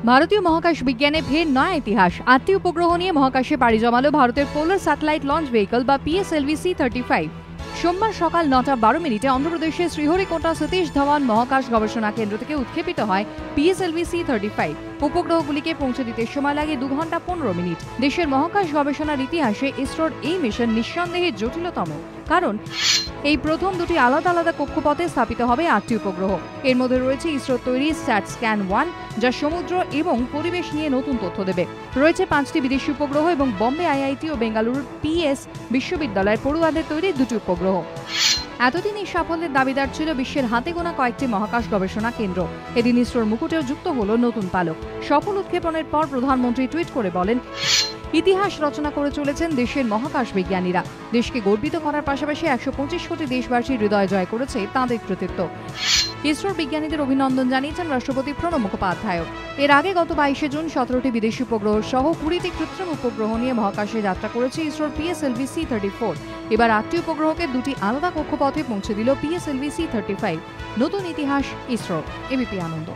ভারতীয় মহাকাশ বিজ্ঞানে ফের নয়া ইতিহাস। ৮টি উপগ্রহ নিয়ে মহাকাশে পাড়ি জমালো ভারতের পোলার স্যাটেলাইট লঞ্চ ভেহিকল বা PSLV-C-35। সোমবার সকাল ৯টা ১২ মিনিটে অন্ধ্রপ্রদেশের শ্রীহরিকোটা সতীশ ধাওয়ান মহাকাশ গবেষণা কেন্দ্র থেকে উৎক্ষেপিত হয় PSLV-C-35। উপগ্রহগুলিকে পৌঁছে দিতে সময় লাগে ২ ঘন্টা ১৫ মিনিট। দেশের মহাকাশ গবেষণার ইতিহাসে ইসরোর এই মিশন নিঃসন্দেহে জটিলতম, কারণ এই প্রথম দুটি আলাদা আলাদা কক্ষপথে স্থাপিত হবে ৮টি উপগ্রহ। এর মধ্যে রয়েছে ইসরোর তৈরি SATSCAN-1, যা সমুদ্র এবং পরিবেশ নিয়ে নতুন তথ্য দেবে। রয়েছে ৫টি বিদেশি উপগ্রহ এবং বম্বে IIT ও বেঙ্গালুরুর PS বিশ্ববিদ্যালয়ের পড়ুয়াদের তৈরি ২টি উপগ্রহ। এতদিন এই সাফল্যের দাবিদার ছিল বিশ্বের হাতে গোনা কয়েকটি মহাকাশ গবেষণা কেন্দ্র। এদিন ইসরোর মুকুটেও যুক্ত হল নতুন পালক। সফল উৎক্ষেপণের পর প্রধানমন্ত্রী টুইট করে বলেন, ইতিহাস রচনা করে চলেছেন দেশের মহাকাশ বিজ্ঞানীরা। দেশকে গর্বিত করার পাশাপাশি ১২৫ কোটি দেশবাসীর হৃদয় জয় করেছে তাঁদের কৃতিত্ব। ইসরোর বিজ্ঞানীদের অভিনন্দন জানিয়েছেন রাষ্ট্রপতি প্রণব মুখোপাধ্যায়। এর আগে গত ২২শে জুন ১৭টি বিদেশি উপগ্রহ সহ ২০টি কৃত্রিম উপগ্রহ নিয়ে মহাকাশে যাত্রা করেছে ইসরোর PSLV-C-34। এবার ৮টি উপগ্রহকে ২টি আলাদা কক্ষপথে পৌঁছে দিল PSLV-C-35। নতুন ইতিহাস ইসরোর। এবিপি আনন্দ।